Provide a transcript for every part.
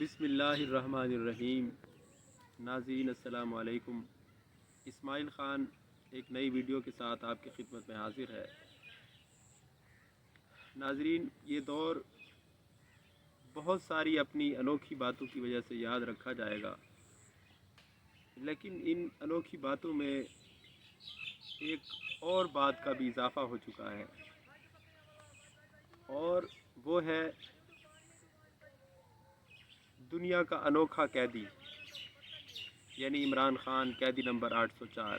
بسم اللہ الرحمن الرحیم۔ ناظرین السلام علیکم۔ اسماعیل خان ایک نئی ویڈیو کے ساتھ آپ کی خدمت میں حاضر ہے۔ ناظرین، یہ دور بہت ساری اپنی انوکھی باتوں کی وجہ سے یاد رکھا جائے گا، لیکن ان انوکھی باتوں میں ایک اور بات کا بھی اضافہ ہو چکا ہے، اور وہ ہے دنیا کا انوکھا قیدی، یعنی عمران خان، قیدی نمبر 804۔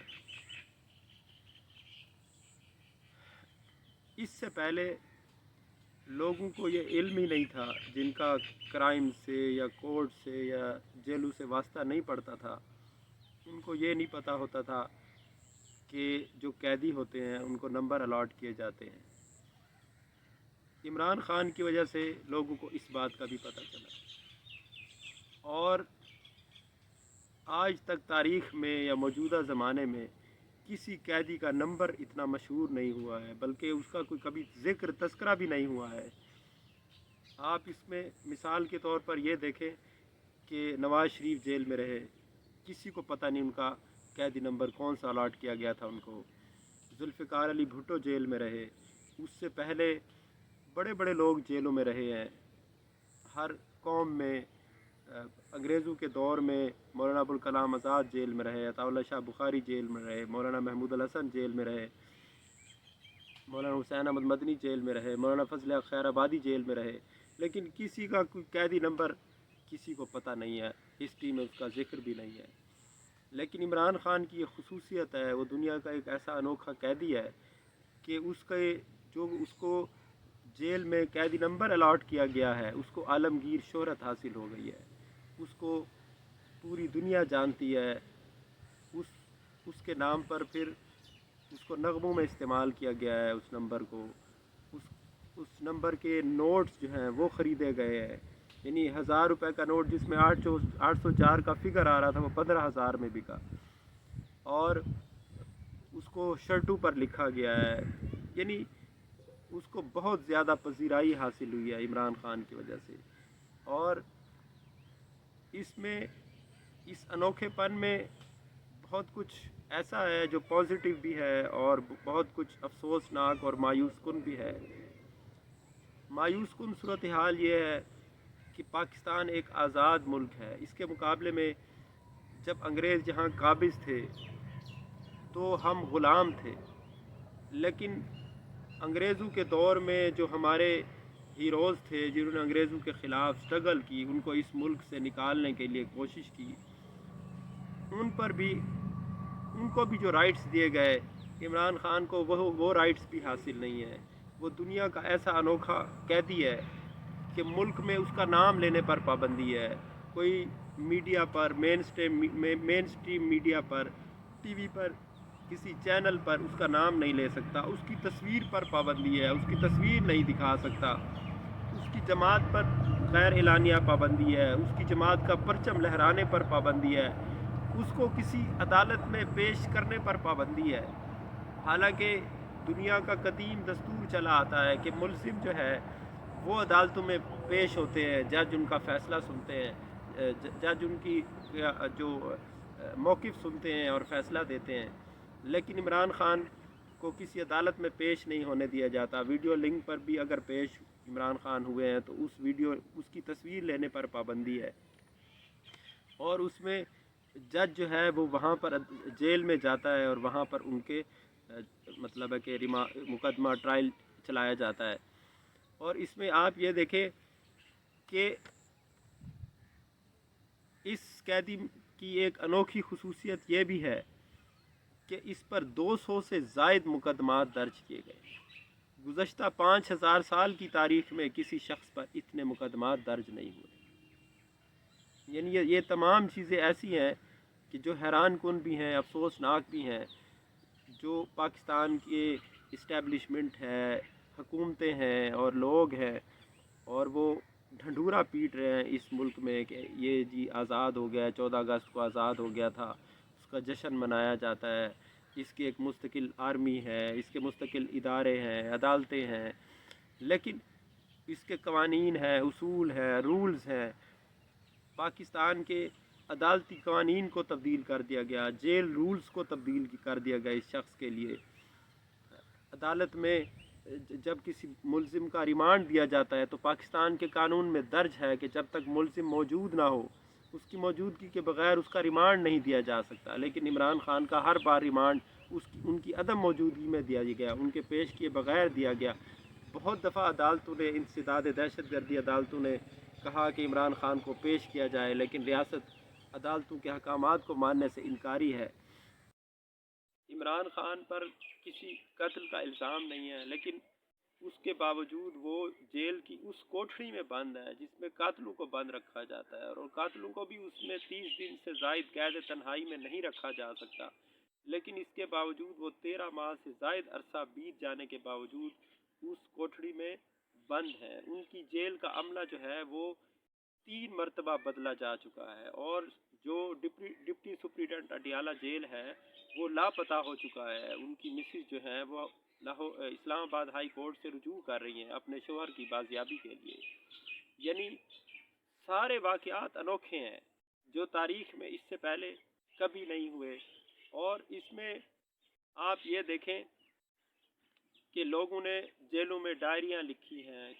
اس سے پہلے لوگوں کو یہ علم ہی نہیں تھا، جن کا کرائم سے یا کورٹ سے یا جیلوں سے واسطہ نہیں پڑتا تھا، ان کو یہ نہیں پتہ ہوتا تھا کہ جو قیدی ہوتے ہیں ان کو نمبر الاٹ کیے جاتے ہیں۔ عمران خان کی وجہ سے لوگوں کو اس بات کا بھی پتہ چلا، اور آج تک تاریخ میں یا موجودہ زمانے میں کسی قیدی کا نمبر اتنا مشہور نہیں ہوا ہے، بلکہ اس کا کوئی کبھی ذکر تذکرہ بھی نہیں ہوا ہے۔ آپ اس میں مثال کے طور پر یہ دیکھیں کہ نواز شریف جیل میں رہے، کسی کو پتہ نہیں ان کا قیدی نمبر کون سا الاٹ کیا گیا تھا ان کو۔ ذوالفقار علی بھٹو جیل میں رہے، اس سے پہلے بڑے بڑے لوگ جیلوں میں رہے ہیں۔ ہر قوم میں انگریزوں کے دور میں مولانا ابوالکلام آزاد جیل میں رہے، عطا اللہ شاہ بخاری جیل میں رہے، مولانا محمود الحسن جیل میں رہے، مولانا حسین احمد مدنی جیل میں رہے، مولانا فضل حق خیر آبادی جیل میں رہے، لیکن کسی کا کوئی قیدی نمبر کسی کو پتہ نہیں ہے، ہسٹری میں اس کا ذکر بھی نہیں ہے۔ لیکن عمران خان کی یہ خصوصیت ہے، وہ دنیا کا ایک ایسا انوکھا قیدی ہے کہ اس کو جیل میں قیدی نمبر الاٹ کیا گیا ہے، اس کو عالمگیر شہرت حاصل ہو گئی ہے، اس کو پوری دنیا جانتی ہے۔ اس کے نام پر پھر اس کو نغموں میں استعمال کیا گیا ہے، اس نمبر کو، اس نمبر کے نوٹس جو ہیں وہ خریدے گئے ہیں، یعنی 1000 روپے کا نوٹ جس میں 804 کا فگر آ رہا تھا، وہ 15,000 میں بکا، اور اس کو شرٹوں پر لکھا گیا ہے، یعنی اس کو بہت زیادہ پذیرائی حاصل ہوئی ہے عمران خان کی وجہ سے۔ اور اس انوکھے پن میں بہت کچھ ایسا ہے جو پازیٹیو بھی ہے، اور بہت کچھ افسوسناک اور مایوس کن بھی ہے۔ مایوس کن صورتحال یہ ہے کہ پاکستان ایک آزاد ملک ہے، اس کے مقابلے میں جب انگریز جہاں قابض تھے تو ہم غلام تھے، لیکن انگریزوں کے دور میں جو ہمارے ہیروز تھے، جنہوں نے انگریزوں کے خلاف سٹرگل کی، ان کو اس ملک سے نکالنے کے لیے کوشش کی، ان کو بھی جو رائٹس دیے گئے، عمران خان کو وہ رائٹس بھی حاصل نہیں ہیں۔ وہ دنیا کا ایسا انوکھا قیدی ہے کہ ملک میں اس کا نام لینے پر پابندی ہے، کوئی میڈیا پر، مین سٹریم میڈیا پر، ٹی وی پر، کسی چینل پر اس کا نام نہیں لے سکتا، اس کی تصویر پر پابندی ہے، اس کی تصویر نہیں دکھا سکتا، اس کی جماعت پر غیر اعلانیہ پابندی ہے، اس کی جماعت کا پرچم لہرانے پر پابندی ہے، اس کو کسی عدالت میں پیش کرنے پر پابندی ہے۔ حالانکہ دنیا کا قدیم دستور چلا آتا ہے کہ ملزم جو ہے وہ عدالتوں میں پیش ہوتے ہیں، جج ان کا فیصلہ سنتے ہیں، جج ان کی جو موقف سنتے ہیں اور فیصلہ دیتے ہیں، لیکن عمران خان کو کسی عدالت میں پیش نہیں ہونے دیا جاتا۔ ویڈیو لنک پر بھی اگر پیش عمران خان ہوئے ہیں تو اس کی تصویر لینے پر پابندی ہے، اور اس میں جج جو ہے وہ وہاں پر جیل میں جاتا ہے اور وہاں پر ان کے مطلب ہے کہ مقدمہ ٹرائل چلایا جاتا ہے۔ اور اس میں آپ یہ دیکھیں کہ اس قیدی کی ایک انوکھی خصوصیت یہ بھی ہے کہ اس پر 200 سے زائد مقدمات درج کیے گئے۔ گزشتہ 5000 سال کی تاریخ میں کسی شخص پر اتنے مقدمات درج نہیں ہوئے۔ یعنی یہ تمام چیزیں ایسی ہیں کہ جو حیران کن بھی ہیں، افسوسناک بھی ہیں۔ جو پاکستان کے اسٹیبلشمنٹ ہے، حکومتیں ہیں اور لوگ ہیں، اور وہ ڈھنڈورا پیٹ رہے ہیں اس ملک میں کہ یہ جی آزاد ہو گیا، 14 اگست کو آزاد ہو گیا تھا، اس کا جشن منایا جاتا ہے، اس کی ایک مستقل آرمی ہے، اس کے مستقل ادارے ہیں، عدالتیں ہیں، لیکن اس کے قوانین ہیں، اصول ہیں، رولز ہیں، پاکستان کے عدالتی قوانین کو تبدیل کر دیا گیا، جیل رولز کو تبدیل کر دیا گیا اس شخص کے لیے۔ عدالت میں جب کسی ملزم کا ریمانڈ دیا جاتا ہے تو پاکستان کے قانون میں درج ہے کہ جب تک ملزم موجود نہ ہو، اس کی موجودگی کے بغیر اس کا ریمانڈ نہیں دیا جا سکتا۔ لیکن عمران خان کا ہر بار ریمانڈ ان کی عدم موجودگی میں دیا گیا، ان کے پیش کیے بغیر دیا گیا۔ بہت دفعہ عدالتوں نے، انسداد دہشت گردی عدالتوں نے کہا کہ عمران خان کو پیش کیا جائے، لیکن ریاست عدالتوں کے احکامات کو ماننے سے انکاری ہے۔ عمران خان پر کسی قتل کا الزام نہیں ہے، لیکن اس کے باوجود وہ جیل کی اس کوٹھری میں بند ہے جس میں قاتلوں کو بند رکھا جاتا ہے، اور قاتلوں کو بھی اس میں 30 دن سے زائد قید تنہائی میں نہیں رکھا جا سکتا۔ لیکن اس کے باوجود وہ 13 ماہ سے زائد عرصہ بیت جانے کے باوجود اس کوٹھڑی میں بند ہیں۔ ان کی جیل کا عملہ جو ہے وہ 3 مرتبہ بدلا جا چکا ہے، اور جو ڈپٹی سپریڈنٹ اڈیالہ جیل ہے وہ لاپتہ ہو چکا ہے۔ ان کی مسز جو ہے وہ اسلام آباد ہائی کورٹ سے رجوع کر رہی ہیں اپنے شوہر کی بازیابی کے لیے۔ یعنی سارے واقعات انوکھے ہیں جو تاریخ میں اس سے پہلے کبھی نہیں ہوئے، اور اس میں آپ یہ دیکھیں کہ لوگوں نے جیلوں میں ڈائریاں لکھی ہیں،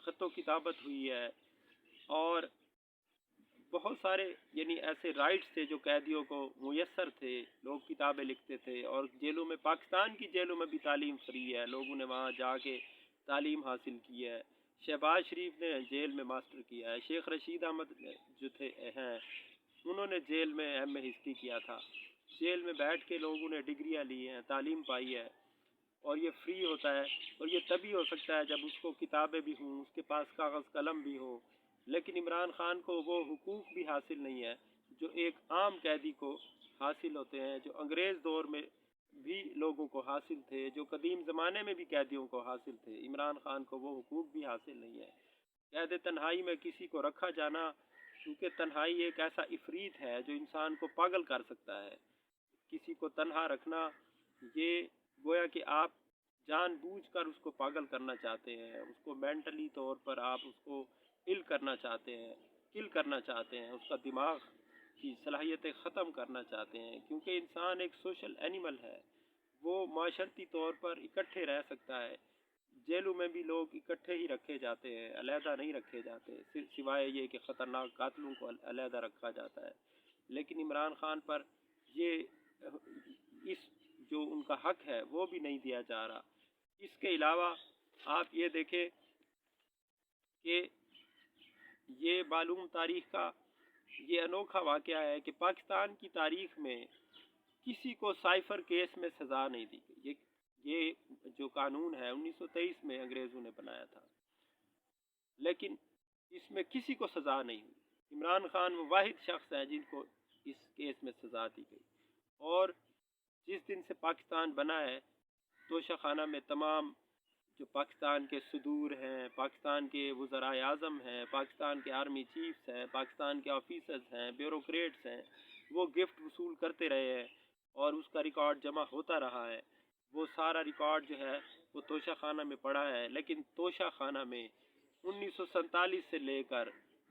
خط و کتابت ہوئی ہے، اور بہت سارے یعنی ایسے رائٹس تھے جو قیدیوں کو میسر تھے، لوگ کتابیں لکھتے تھے، اور جیلوں میں، پاکستان کی جیلوں میں بھی تعلیم فری ہے، لوگوں نے وہاں جا کے تعلیم حاصل کی ہے۔ شہباز شریف نے جیل میں ماسٹر کیا ہے، شیخ رشید احمد جو ہیں انہوں نے جیل میں ایم اے ہسٹری کیا تھا۔ جیل میں بیٹھ کے لوگوں نے ڈگریاں لی ہیں، تعلیم پائی ہے، اور یہ فری ہوتا ہے، اور یہ تبھی ہو سکتا ہے جب اس کو کتابیں بھی ہوں، اس کے پاس کاغذ قلم بھی ہو۔ لیکن عمران خان کو وہ حقوق بھی حاصل نہیں ہے جو ایک عام قیدی کو حاصل ہوتے ہیں، جو انگریز دور میں بھی لوگوں کو حاصل تھے، جو قدیم زمانے میں بھی قیدیوں کو حاصل تھے۔ عمران خان کو وہ حقوق بھی حاصل نہیں ہے۔ قید تنہائی میں کسی کو رکھا جانا، کیونکہ تنہائی ایک ایسا عفریت ہے جو انسان کو پاگل کر سکتا ہے۔ کسی کو تنہا رکھنا، یہ گویا کہ آپ جان بوجھ کر اس کو پاگل کرنا چاہتے ہیں، اس کو مینٹلی طور پر آپ اس کو کل کرنا چاہتے ہیں، اس کا دماغ کی صلاحیتیں ختم کرنا چاہتے ہیں، کیونکہ انسان ایک سوشل اینیمل ہے، وہ معاشرتی طور پر اکٹھے رہ سکتا ہے۔ جیلوں میں بھی لوگ اکٹھے ہی رکھے جاتے ہیں، علیحدہ نہیں رکھے جاتے، سوائے یہ کہ خطرناک قاتلوں کو علیحدہ رکھا جاتا ہے۔ لیکن عمران خان پر یہ اس جو ان کا حق ہے وہ بھی نہیں دیا جا رہا۔ اس کے علاوہ آپ یہ دیکھیں کہ یہ معلوم تاریخ کا یہ انوکھا واقعہ ہے کہ پاکستان کی تاریخ میں کسی کو سائفر کیس میں سزا نہیں دی گئی۔ یہ جو قانون ہے 1923 میں انگریزوں نے بنایا تھا، لیکن اس میں کسی کو سزا نہیں ہوئی۔ عمران خان وہ واحد شخص ہے جن کو اس کیس میں سزا دی گئی، اور جس دن سے پاکستان بنا ہے توشہ خانہ میں تمام جو پاکستان کے صدور ہیں، پاکستان کے وزرائے اعظم ہیں، پاکستان کے آرمی چیفز ہیں، پاکستان کے آفیسرز ہیں، بیوروکریٹس ہیں، وہ گفٹ وصول کرتے رہے ہیں، اور اس کا ریکارڈ جمع ہوتا رہا ہے۔ وہ سارا ریکارڈ جو ہے وہ توشہ خانہ میں پڑا ہے، لیکن توشہ خانہ میں 1947 سے لے کر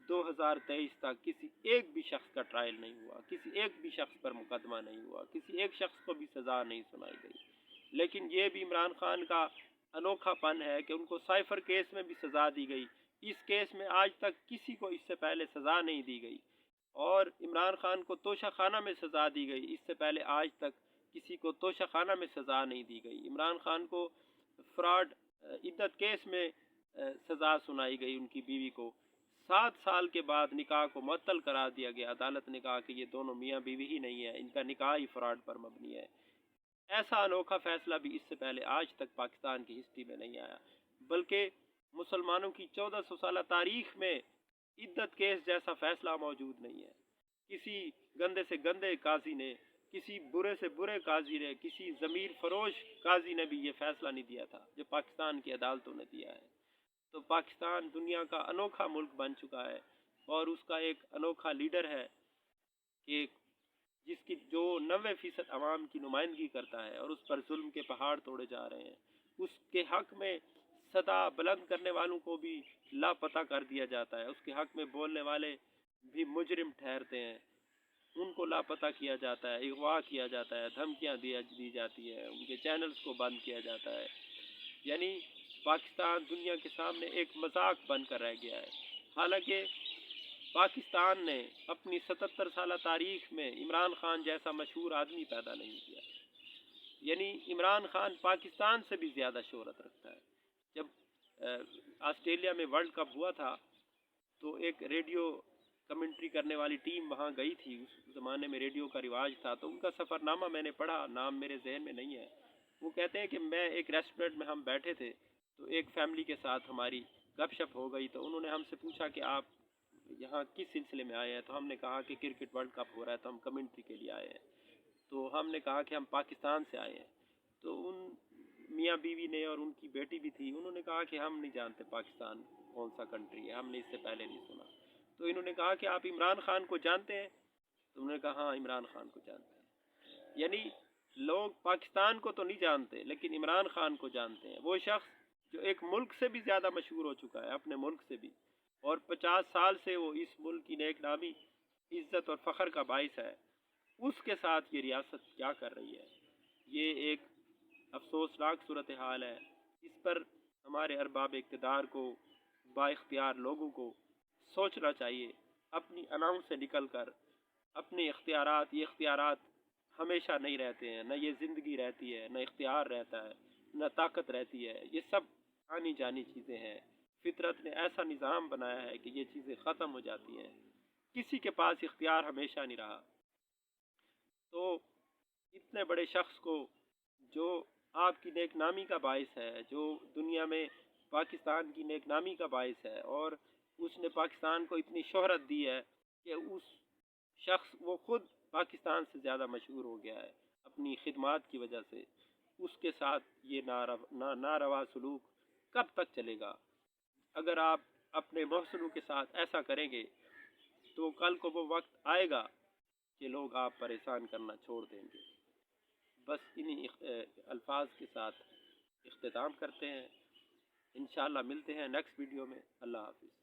2023 تک کسی ایک بھی شخص کا ٹرائل نہیں ہوا، کسی ایک بھی شخص پر مقدمہ نہیں ہوا، کسی ایک شخص کو بھی سزا نہیں سنائی گئی۔ لیکن یہ بھی عمران خان کا انوکھا پن ہے کہ ان کو سائفر کیس میں بھی سزا دی گئی۔ اس کیس میں آج تک کسی کو اس سے پہلے سزا نہیں دی گئی، اور عمران خان کو توشہ خانہ میں سزا دی گئی، اس سے پہلے آج تک کسی کو توشہ خانہ میں سزا نہیں دی گئی۔ عمران خان کو فراڈ عدت کیس میں سزا سنائی گئی، ان کی بیوی کو 7 سال کے بعد نکاح کو معطل کرا دیا گیا۔ عدالت نے کہا کہ یہ دونوں میاں بیوی ہی نہیں ہے، ان کا نکاح ہی فراڈ پر مبنی ہے۔ ایسا انوکھا فیصلہ بھی اس سے پہلے آج تک پاکستان کی ہسٹری میں نہیں آیا، بلکہ مسلمانوں کی 1400 سالہ تاریخ میں عدت کیس جیسا فیصلہ موجود نہیں ہے۔ کسی گندے سے گندے قاضی نے، کسی برے سے برے قاضی نے، کسی ضمیر فروش قاضی نے بھی یہ فیصلہ نہیں دیا تھا جو پاکستان کی عدالتوں نے دیا ہے۔ تو پاکستان دنیا کا انوکھا ملک بن چکا ہے، اور اس کا ایک انوکھا لیڈر ہے کہ جس کی جو 90% عوام کی نمائندگی کرتا ہے، اور اس پر ظلم کے پہاڑ توڑے جا رہے ہیں۔ اس کے حق میں صدا بلند کرنے والوں کو بھی لاپتہ کر دیا جاتا ہے، اس کے حق میں بولنے والے بھی مجرم ٹھہرتے ہیں ان کو لاپتہ کیا جاتا ہے، اغوا کیا جاتا ہے، دھمکیاں دی جاتی ہے، ان کے چینلز کو بند کیا جاتا ہے. یعنی پاکستان دنیا کے سامنے ایک مذاق بن کر رہ گیا ہے. حالانکہ پاکستان نے اپنی 77 سالہ تاریخ میں عمران خان جیسا مشہور آدمی پیدا نہیں کیا. یعنی عمران خان پاکستان سے بھی زیادہ شہرت رکھتا ہے. جب آسٹریلیا میں ورلڈ کپ ہوا تھا تو ایک ریڈیو کمنٹری کرنے والی ٹیم وہاں گئی تھی. اس زمانے میں ریڈیو کا رواج تھا، تو ان کا سفر نامہ میں نے پڑھا، نام میرے ذہن میں نہیں ہے. وہ کہتے ہیں کہ میں ایک ریسٹورینٹ میں ہم بیٹھے تھے تو ایک فیملی کے ساتھ ہماری گپ شپ ہو گئی، تو انہوں نے ہم سے پوچھا کہ آپ یہاں کس سلسلے میں آئے ہیں. تو ہم نے کہا کہ کرکٹ ورلڈ کپ ہو رہا ہے تو ہم کمنٹری کے لیے آئے ہیں. تو ہم نے کہا کہ ہم پاکستان سے آئے ہیں. تو ان میاں بیوی نے اور ان کی بیٹی بھی تھی، انہوں نے کہا کہ ہم نہیں جانتے پاکستان کون سا کنٹری ہے، ہم نے اس سے پہلے نہیں سنا. تو انہوں نے کہا کہ آپ عمران خان کو جانتے ہیں؟ تو انہوں نے کہا ہاں عمران خان کو جانتے ہیں. یعنی لوگ پاکستان کو تو نہیں جانتے لیکن عمران خان کو جانتے ہیں. وہ شخص جو ایک ملک سے بھی زیادہ مشہور ہو چکا ہے، اپنے ملک سے بھی، اور 50 سال سے وہ اس ملک کی نیک نامی، عزت اور فخر کا باعث ہے، اس کے ساتھ یہ ریاست کیا کر رہی ہے. یہ ایک افسوسناک صورتحال ہے. اس پر ہمارے ارباب اقتدار کو، با اختیار لوگوں کو سوچنا چاہیے. اپنی اناؤں سے نکل کر اپنے اختیارات، یہ اختیارات ہمیشہ نہیں رہتے ہیں، نہ یہ زندگی رہتی ہے، نہ اختیار رہتا ہے، نہ طاقت رہتی ہے. یہ سب آنی جانی چیزیں ہیں. فطرت نے ایسا نظام بنایا ہے کہ یہ چیزیں ختم ہو جاتی ہیں. کسی کے پاس اختیار ہمیشہ نہیں رہا. تو اتنے بڑے شخص کو، جو آپ کی نیک نامی کا باعث ہے، جو دنیا میں پاکستان کی نیک نامی کا باعث ہے، اور اس نے پاکستان کو اتنی شہرت دی ہے کہ اس شخص وہ خود پاکستان سے زیادہ مشہور ہو گیا ہے اپنی خدمات کی وجہ سے، اس کے ساتھ یہ ناروا سلوک کب تک چلے گا؟ اگر آپ اپنے محسنوں کے ساتھ ایسا کریں گے تو کل کو وہ وقت آئے گا کہ لوگ آپ پریشان کرنا چھوڑ دیں گے. بس انہی الفاظ کے ساتھ اختتام کرتے ہیں. انشاءاللہ ملتے ہیں نیکسٹ ویڈیو میں. اللہ حافظ.